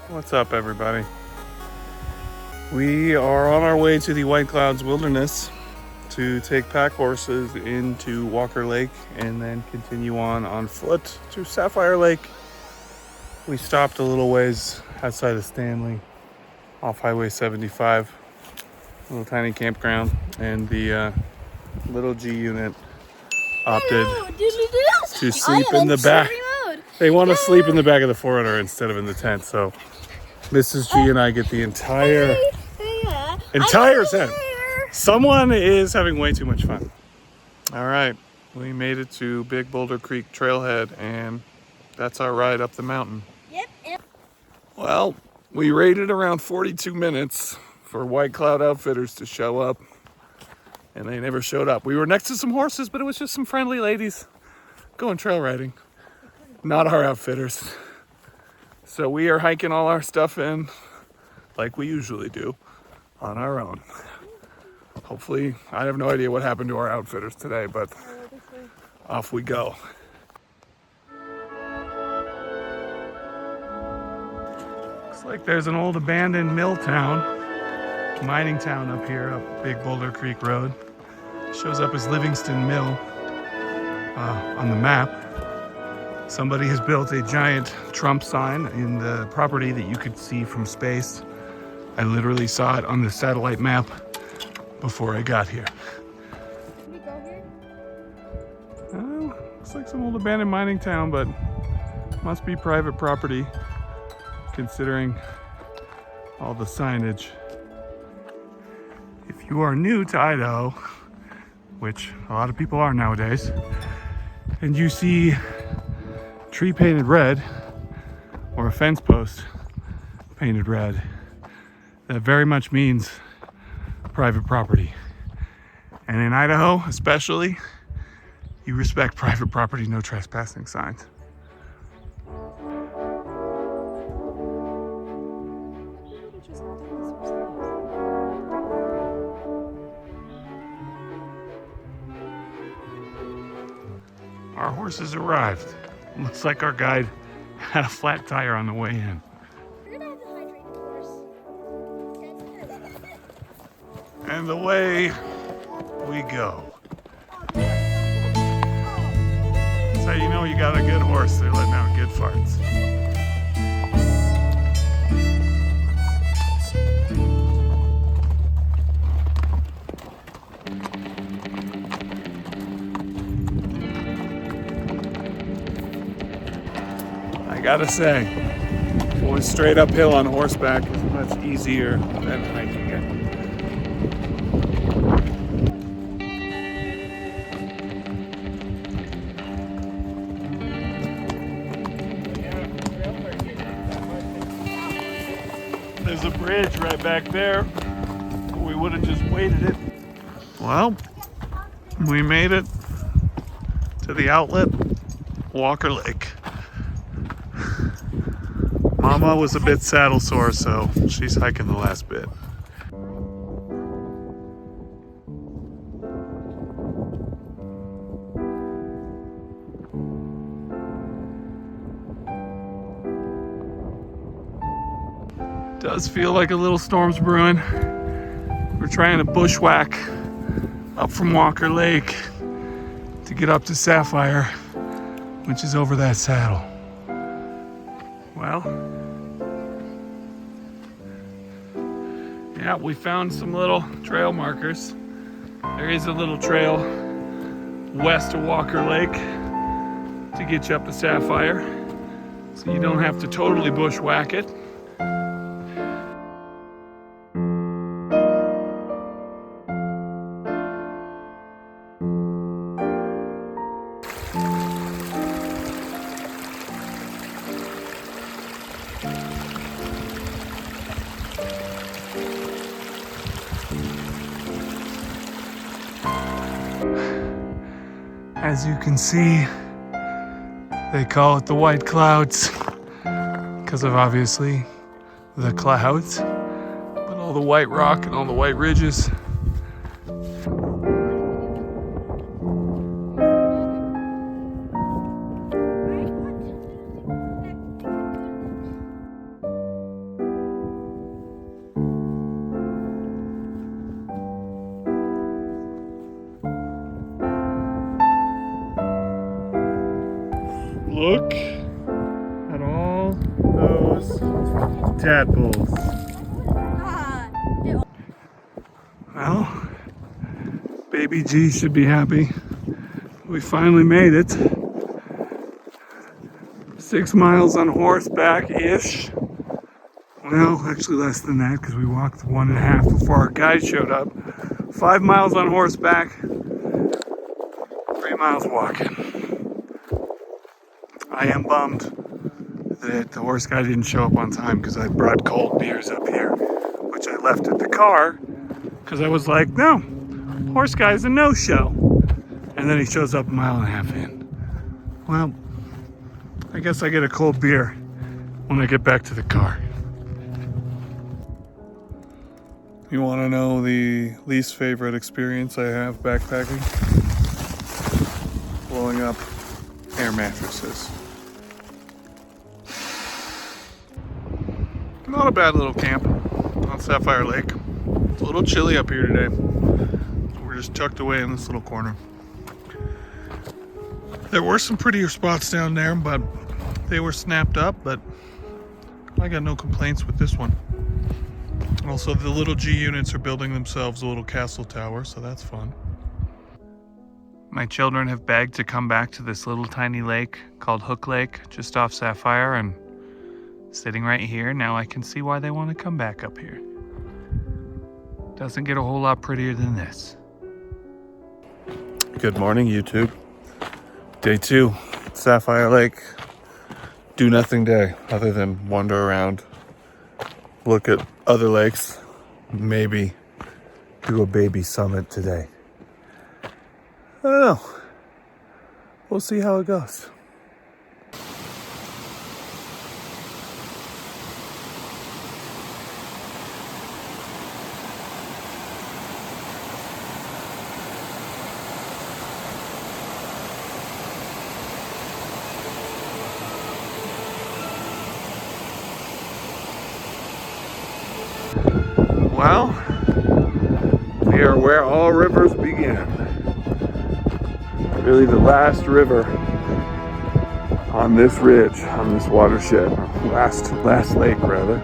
What's up, everybody? We are on our way to the White Clouds Wilderness to take pack horses into Walker Lake and then continue on foot to Sapphire Lake. We stopped a little ways outside of Stanley off Highway 75, a little tiny campground, and the little G unit opted to sleep in the back. They want to sleep in the back of the 4Runner instead of in the tent, so Mrs. G and I get the entire tent. Someone is having way too much fun. All right, we made it to Big Boulder Creek Trailhead, and that's our ride up the mountain. Yep. Well, we waited around 42 minutes for White Cloud Outfitters to show up, and they never showed up. We were next to some horses, but it was just some friendly ladies going trail riding. Not our outfitters. So we are hiking all our stuff in, like we usually do, on our own. Hopefully, I have no idea what happened to our outfitters today, but off we go. Looks like there's an old abandoned mill town, mining town up here, up Big Boulder Creek Road. Shows up as Livingston Mill on the map. Somebody has built a giant Trump sign in the property that you could see from space. I literally saw it on the satellite map before I got here. Can we go here? Looks like some old abandoned mining town, but must be private property considering all the signage. If you are new to Idaho, which a lot of people are nowadays, and you see tree painted red or a fence post painted red, that very much means private property. And in Idaho especially, you respect private property, no trespassing signs. Our horses arrived. Looks like our guide had a flat tire on the way in. We're gonna have to hydrate the horse. And away we go. That's how you know you got a good horse. They're letting out good farts. I gotta say, going straight uphill on horseback is much easier than hiking it. There's a bridge right back there. We would have just waded it. Well, we made it to the outlet, Walker Lake. Mama was a bit saddle sore, so she's hiking the last bit. Does feel like a little storm's brewing. We're trying to bushwhack up from Walker Lake to get up to Sapphire, which is over that saddle. Well, yeah, we found some little trail markers. There is a little trail west of Walker Lake to get you up to Sapphire, so you don't have to totally bushwhack it. As you can see, they call it the White Clouds because of obviously the clouds, but all the white rock and all the white ridges. Look at all those tadpoles. Well, baby G should be happy. We finally made it. 6 miles on horseback-ish. Well, actually less than that because we walked 1.5 before our guide showed up. 5 miles on horseback, 3 miles walking. I am bummed that the horse guy didn't show up on time because I brought cold beers up here, which I left at the car because I was like, no, horse guy's a no-show. And then he shows up 1.5 miles in. Well, I guess I get a cold beer when I get back to the car. You want to know the least favorite experience I have backpacking? Blowing up air mattresses. Not a bad little camp on Sapphire Lake. It's a little chilly up here today. We're just tucked away in this little corner. There were some prettier spots down there, but they were snapped up, but I got no complaints with this one. Also, the little G units are building themselves a little castle tower, so that's fun. My children have begged to come back to this little tiny lake called Hook Lake, just off Sapphire, and sitting right here, now I can see why they want to come back up here. Doesn't get a whole lot prettier than this. Good morning, YouTube. Day 2, Sapphire Lake. Do nothing day other than wander around, look at other lakes, maybe do a baby summit today. I don't know. We'll see how it goes. Well, we are where all rivers begin. Really the last river on this ridge, on this watershed. Last lake, rather.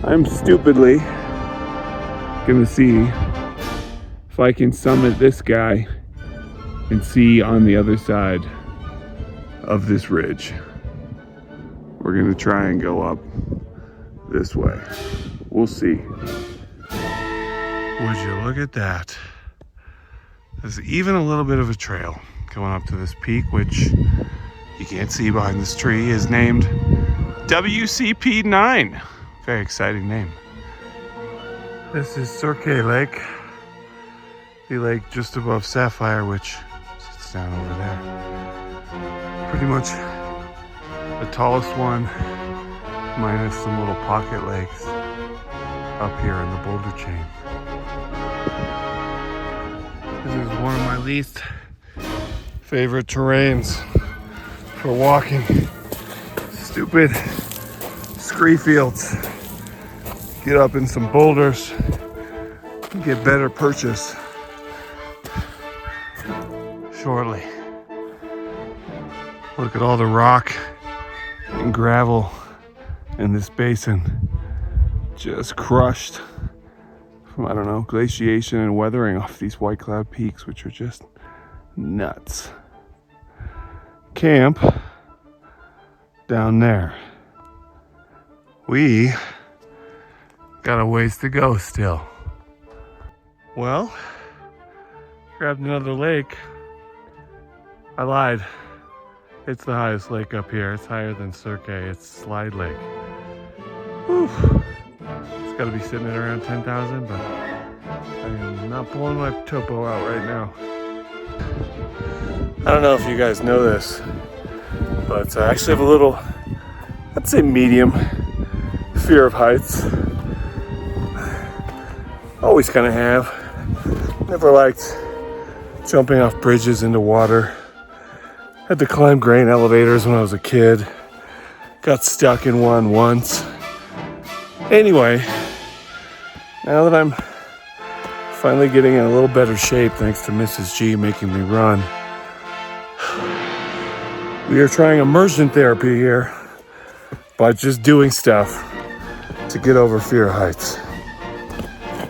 I'm stupidly gonna see if I can summit this guy and see on the other side of this ridge. We're gonna try and go up this way. We'll see. Would you look at that? There's even a little bit of a trail going up to this peak, which you can't see behind this tree, is named WCP9. Very exciting name. This is Cirque Lake, the lake just above Sapphire, which sits down over there. Pretty much the tallest one, minus some little pocket lakes up here in the boulder chain. This is one of my least favorite terrains for walking. Stupid scree fields. Get up in some boulders and get better purchase shortly. Look at all the rock and gravel in this basin, just crushed from, I don't know, glaciation and weathering off these White Cloud peaks, which are just nuts. Camp down there. We got a ways to go still. Well, grabbed another lake. I lied. It's the highest lake up here. It's higher than Cirque. It's Slide Lake. Whew. It's got to be sitting at around 10,000, but I am not pulling my topo out right now. I don't know if you guys know this, but I actually have a little, I'd say medium, fear of heights. Always kind of have. Never liked jumping off bridges into water. Had to climb grain elevators when I was a kid. Got stuck in one once. Anyway, now that I'm finally getting in a little better shape thanks to Mrs. G making me run, We are trying immersion therapy here by just doing stuff to get over fear of heights.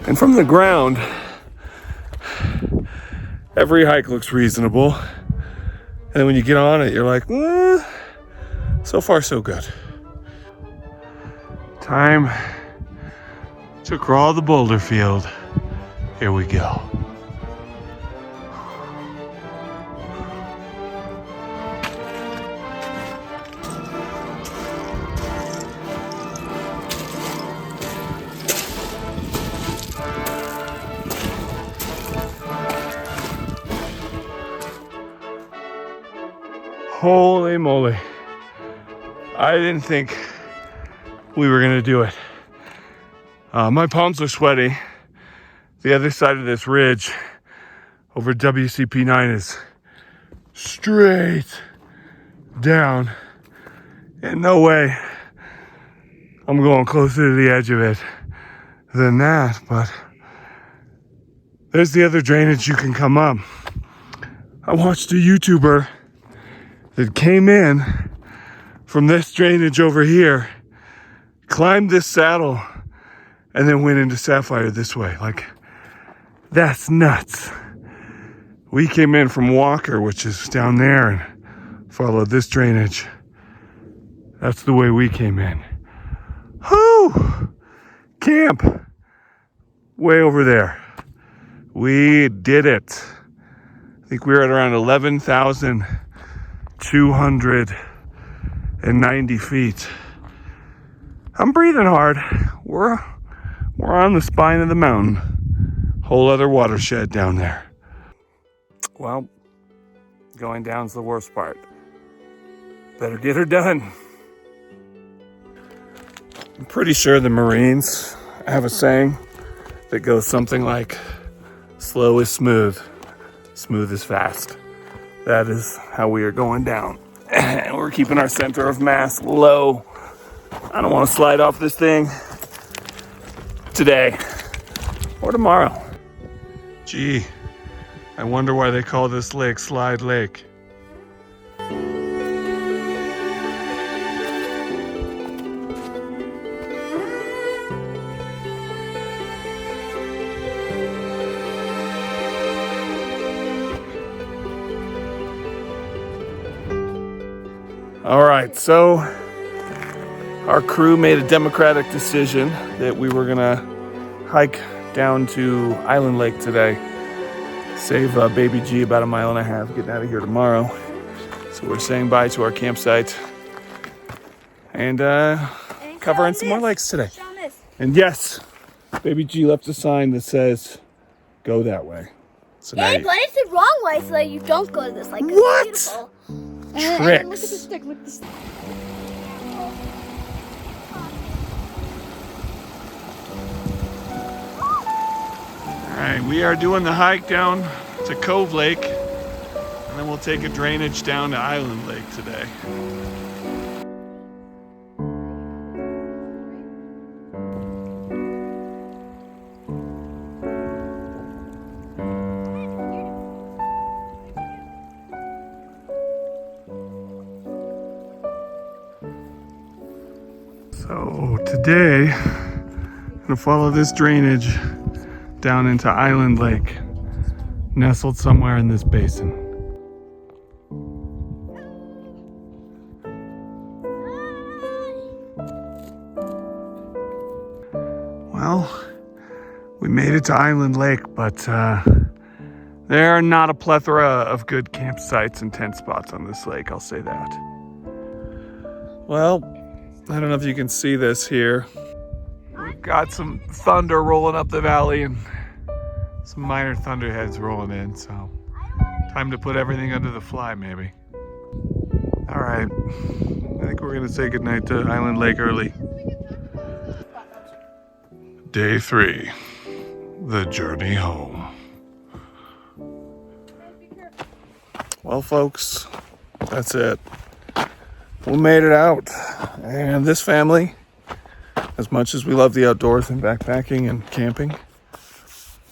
And from the ground, every hike looks reasonable. And then when you get on it, you're like, so far so good. Time to crawl the Boulder Field. Here we go. Holy moly. I didn't think we were gonna do it. My palms are sweaty. The other side of this ridge over WCP9 is straight down. And no way I'm going closer to the edge of it than that, but there's the other drainage you can come up. I watched a YouTuber that came in from this drainage over here, climbed this saddle, and then went into Sapphire this way. Like, that's nuts. We came in from Walker, which is down there, and followed this drainage. That's the way we came in. Whoo! Camp way over there. We did it. I think we were at around 11,290 feet. I'm breathing hard. We're on the spine of the mountain. Whole other watershed down there. Well, going down's the worst part. Better get her done. I'm pretty sure the Marines have a saying that goes something like, slow is smooth, smooth is fast. That is how we are going down. And we're keeping our center of mass low. I don't want to slide off this thing today or tomorrow. Gee, I wonder why they call this lake Slide Lake. All right, so our crew made a democratic decision that we were gonna hike down to Island Lake today. Save baby G about 1.5 miles, getting out of here tomorrow. So we're saying bye to our campsite and covering some more lakes today. And yes, baby G left a sign that says, go that way. So Hey, but it's the wrong way so that you don't go to this lake. What? It's beautiful. Tricks. And look at the stick, look at the stick. All right, we are doing the hike down to Cove Lake, and then we'll take a drainage down to Island Lake today. So today, I'm gonna follow this drainage down into Island Lake, nestled somewhere in this basin. Well, we made it to Island Lake, but there are not a plethora of good campsites and tent spots on this lake, I'll say that. Well, I don't know if you can see this here. We've got some thunder rolling up the valley and some minor thunderheads rolling in, so time to put everything under the fly, maybe. All right, I think we're gonna say goodnight to Island Lake early. Day 3, the journey home. Well, folks, that's it. We made it out, and this family, as much as we love the outdoors and backpacking and camping, I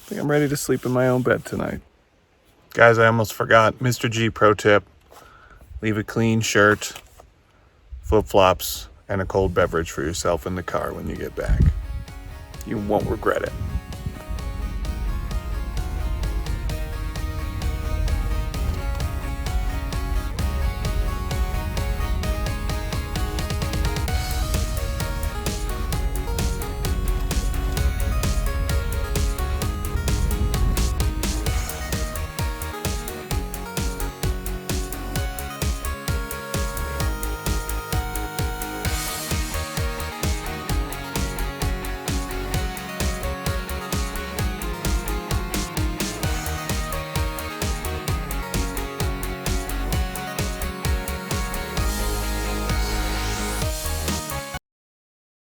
think I'm ready to sleep in my own bed tonight. Guys, I almost forgot, Mr. G pro tip, Leave a clean shirt, flip-flops, and a cold beverage for yourself in the car when you get back. You won't regret it.